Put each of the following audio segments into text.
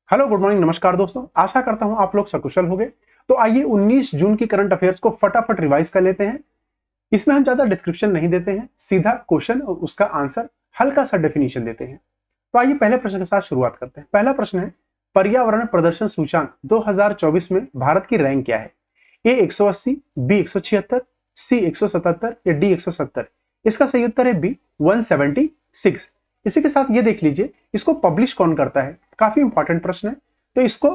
Hello, good morning, नमस्कार दोस्तों। आशा करता हूं आप लोग सकुशल होंगे। तो आइए 19 जून की करंट अफेयर्स को फटाफट रिवाइज कर लेते हैं। इसमें हम ज्यादा डिस्क्रिप्शन नहीं देते हैं, सीधा क्वेश्चन और उसका आंसर, हल्का सा डेफिनेशन देते हैं। तो आइए पहले प्रश्न के साथ शुरुआत करते हैं। पहला प्रश्न है, पर्यावरण प्रदर्शन सूचांक 2024 में भारत की रैंक क्या है? ए 180, बी 176, सी 177 या डी 170। इसका सही उत्तर है बी 176। इसी के साथ ये देख लीजिए, इसको पब्लिश कौन करता है। काफी इंपॉर्टेंट प्रश्न है। तो इसको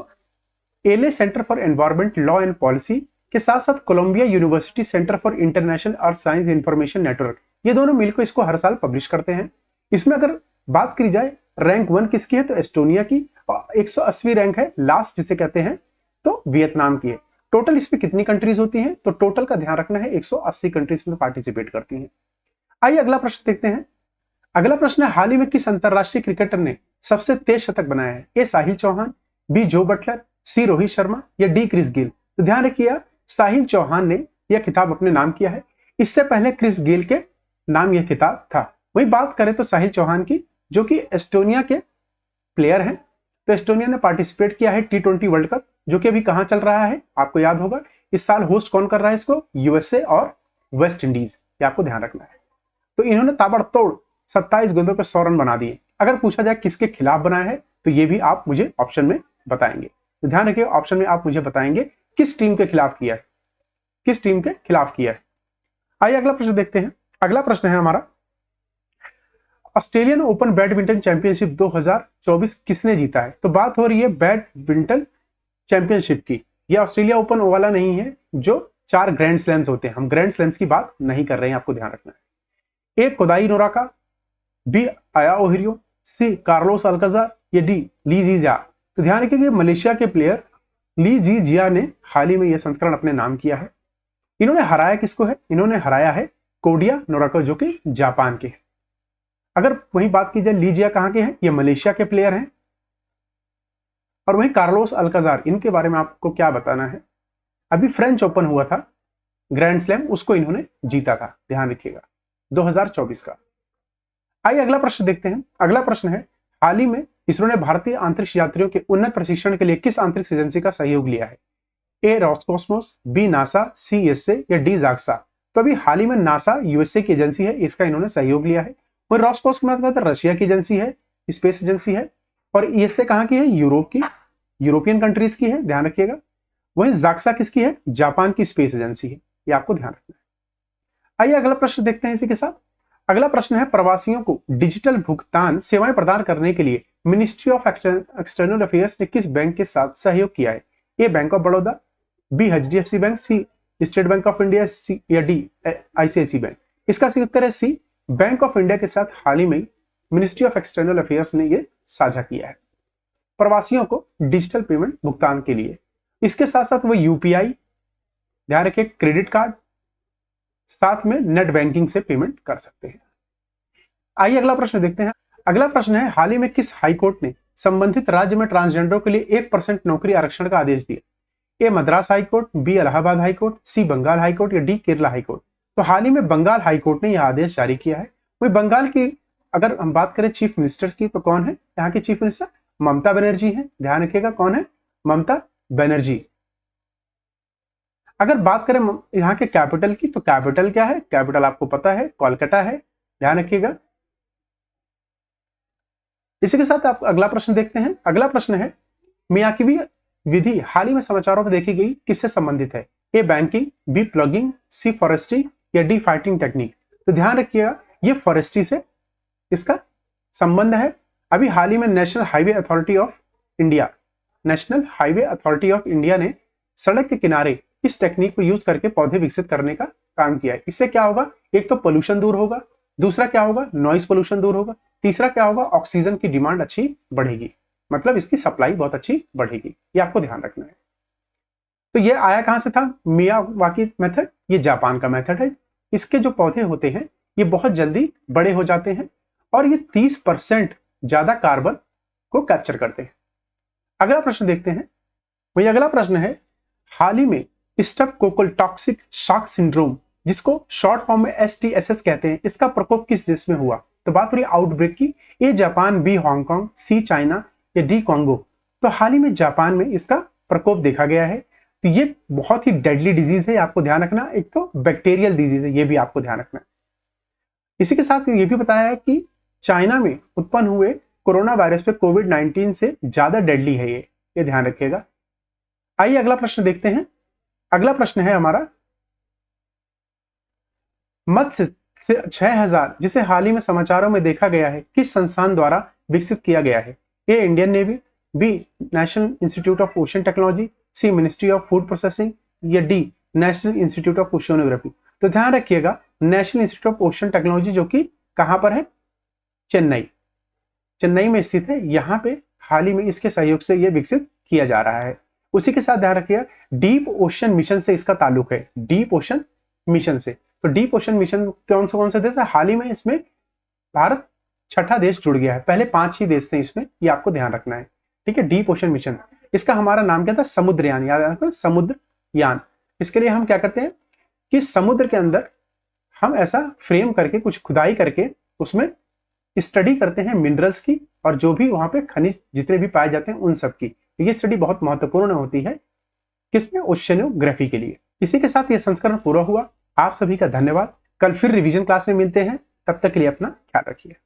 LA Centre for Environment Law and Policy के साथ साथ Columbia University Centre for International Earth Science Information Network, ये दोनों मिलकर इसको हर साल पब्लिश करते हैं। इसमें अगर बात करी जाए रैंक 1 किसकी है, तो एस्टोनिया की, और 180वीं रैंक है लास्ट जिसे कहते हैं, तो वियतनाम की है। टोटल इसमें कितनी कंट्रीज होती हैं, तो टोटल का ध्यान रखना है, 180 कंट्रीज में पार्टिसिपेट करती हैं। आइए अगला प्रश्न देखते हैं। अगला प्रश्न है, हाल ही में किस अंतरराष्ट्रीय क्रिकेटर ने सबसे तेज शतक बनाया है? ए साहिल चौहान, बी जो बटलर, सी रोहित शर्मा या डी क्रिस गेल। तो ध्यान रखिए, साहिल चौहान ने यह खिताब अपने नाम किया है। इससे पहले क्रिस गेल के नाम यह खिताब था। वही बात करें तो साहिल चौहान की, जो कि एस्टोनिया के प्लेयर हैं। तो एस्टोनिया ने पार्टिसिपेट किया है T20 वर्ल्ड कप, जो कि अभी कहां चल रहा है आपको याद होगा। इस साल होस्ट कौन कर रहा है इसको? यूएसए और वेस्ट इंडीज, ये आपको ध्यान रखना है। तो इन्होंने ताबड़तोड़ 27 गेंदों पे 100 रन बना दिए। अगर पूछा जाए किसके खिलाफ बनाया है, तो ये भी आप मुझे ऑप्शन में बताएंगे। तो ध्यान रखिए, ऑप्शन में आप मुझे बताएंगे किस टीम के खिलाफ किया है, किस टीम के खिलाफ किया है। आइए अगला प्रश्न देखते हैं। अगला प्रश्न है हमारा, ऑस्ट्रेलियन ओपन बैडमिंटन चैंपियनशिप 2024 किसने जीता है? तो बात हो रही है बैडमिंटन चैंपियनशिप की। यह ऑस्ट्रेलिया ओपन वाला नहीं है जो 4 ग्रैंड स्लैम्स होते हैं, हम ग्रैंड स्लैम्स की बात नहीं कर रहे हैं, आपको ध्यान रखना है। ए कोदाई नोराका, बी आया ओहिरियो, सी कार्लोस अल्काजार या डी ली जीजा। तो ध्यान रखिए, मलेशिया के प्लेयर ली जी जिया ने हाल ही में यह संस्करण अपने नाम किया है। इन्होंने हराया किसको है? इन्होंने हराया है कोडिया नोराको, जो कि जापान के हैं। अगर वही बात की जाए, लीजिया कहां के हैं? ये मलेशिया के प्लेयर हैं। और वही कार्लोस अल्काजार, इनके बारे में आपको क्या बताना है? अभी फ्रेंच ओपन हुआ था ग्रैंड स्लैम, उसको इन्होंने जीता था, ध्यान रखिएगा, 2024 का। आइए अगला प्रश्न देखते हैं। अगला प्रश्न है, हाल ही में इसरो ने भारतीय अंतरिक्ष यात्रियों के उन्नत प्रशिक्षण के लिए किस अंतरिक्ष एजेंसी का सहयोग लिया है? ए रॉसकॉस्मोस, बी नासा, सी एसए या डी जाक्सा। तो अभी हाल ही में नासा यूएसए की एजेंसी है, इसका इन्होंने सहयोग लिया है। और रॉसकॉस्मोस मतलब रशिया की एजेंसी है, स्पेस एजेंसी है। और ईएसए कहां की है? यूरोप की, यूरोपियन कंट्रीज की है, ध्यान रखिएगा। वहीं जाक्सा किसकी है? जापान की स्पेस एजेंसी है, ये आपको ध्यान रखना है। आइए अगला प्रश्न देखते हैं इसी के साथ। अगला प्रश्न है, प्रवासियों को डिजिटल भुगतान सेवाएं प्रदान करने के लिए मिनिस्ट्री ऑफ एक्सटर्नल अफेयर्स ने किस बैंक के साथ सहयोग किया है? A Bank of Baroda, B HDFC Bank, C State Bank of India, C या डी आईसीआईसी बैंक। इसका सही उत्तर है सी, बैंक ऑफ इंडिया के साथ हाल ही में मिनिस्ट्री ऑफ एक्सटर्नल अफेयर्स ने यह साझा किया है प्रवासियों को डिजिटल पेमेंट भुगतान के लिए। इसके साथ साथ वो यूपीआई, ध्यान रखिए, क्रेडिट कार्ड, साथ में नेट बैंकिंग से पेमेंट कर सकते हैं। आइए अगला प्रश्न देखते हैं। अगला प्रश्न है, हाल ही में किस हाईकोर्ट ने संबंधित राज्य में ट्रांसजेंडरों के लिए 1% नौकरी आरक्षण का आदेश दिया? A Madras high court, B Allahabad high court, C Bengal high court या डी केरला हाईकोर्ट। तो हाल ही में बंगाल हाईकोर्ट ने यह आदेश जारी किया है। वही बंगाल की अगर हम बात करें चीफ मिनिस्टर की, तो कौन है यहाँ के चीफ मिनिस्टर? ममता बनर्जी है, ध्यान रखिएगा, कौन है? ममता बनर्जी। अगर बात करें यहाँ के कैपिटल की, तो कैपिटल क्या है? कैपिटल आपको पता है, कोलकाता है, ध्यान रखिएगा। इसी के साथ आप अगला प्रश्न देखते हैं। अगला प्रश्न है, मियाकवी विधि हाल ही में समाचारों में देखी गई किससे संबंधित है? A banking, B plugging, C forestry या डी फाइटिंग टेक्निक। तो ध्यान रखिएगा, ये फॉरेस्ट्री से इसका संबंध है। अभी हाल ही में national highway authority of India, national highway authority of India ने सड़क के किनारे इस टेक्निक को यूज करके पौधे विकसित करने का काम किया है। इससे क्या होगा? एक तो पोल्यूशन दूर होगा, दूसरा क्या होगा? नॉइस पोल्यूशन दूर होगा, तीसरा क्या होगा? ऑक्सीजन की डिमांड अच्छी बढ़ेगी, मतलब इसकी सप्लाई बहुत अच्छी बढ़ेगी, ये आपको ध्यान रखना है। तो ये आया कहां से था? मियावाकी मेथड, ये जापान का मेथड है। इसके जो पौधे होते हैं ये बहुत जल्दी बड़े हो जाते हैं और ये 30% ज्यादा कार्बन को कैप्चर करते हैं। अगला प्रश्न देखते हैं। वही अगला प्रश्न है, हाल ही में स्ट्रेप्टोकोकल टॉक्सिक शॉक सिंड्रोम, जिसको शॉर्ट फॉर्म में STSS कहते हैं, इसका प्रकोप किस देश में हुआ? तो बात हो रही आउटब्रेक की। A Japan, B Hong Kong, C China या डी कॉन्गो। तो हाल ही में जापान में इसका प्रकोप देखा गया है। तो ये बहुत ही डेडली डिजीज है, आपको ध्यान रखना। एक तो बैक्टीरियल डिजीज है, ये भी आपको ध्यान रखना। इसी के साथ ये भी बताया है कि चाइना में उत्पन्न हुए कोरोना वायरस पे कोविड-19 से ज्यादा डेडली है ये ध्यान रखिएगा। आइए अगला प्रश्न देखते हैं। अगला प्रश्न है हमारा, मत्स्य 6000 जिसे हाल ही में समाचारों में देखा गया है, किस संस्थान द्वारा विकसित किया गया है? A Indian Navy, B National Institute of Ocean Technology, C Ministry of Food Processing, या D National Institute of Oceanography. तो ध्यान रखिएगा, National Institute of Ocean Technology जो कि कहां पर है? चेन्नई, चेन्नई में स्थित है। यहां पे हाल ही में इसके सहयोग से यह विकसित किया जा रहा है। उसी के साथ ध्यान रखिएगा, डीप ओशन मिशन से इसका ताल्लुक है, डीप ओशन मिशन से। तो डीप ओशन मिशन कौन से देश है? हाल ही में इसमें भारत छठा देश जुड़ गया है, पहले 5 ही देश थे इसमें, ये आपको ध्यान रखना है। ठीक है, डीप ओशन मिशन, इसका हमारा नाम क्या था? समुद्रयान, याद रखना, समुद्रयान। इसके लिए हम क्या करते हैं कि समुद्र के अंदर हम ऐसा फ्रेम करके, कुछ खुदाई करके उसमें स्टडी करते हैं मिनरल्स की, और जो भी वहां पे खनिज जितने भी पाए जाते हैं उन सब की। ये स्टडी बहुत महत्वपूर्ण होती है, किसमें? ओशियनोग्राफी के लिए। इसी के साथ ये संस्करण पूरा हुआ। आप सभी का धन्यवाद। कल फिर रिवीजन क्लास में मिलते हैं, तब तक के लिए अपना ख्याल रखिए।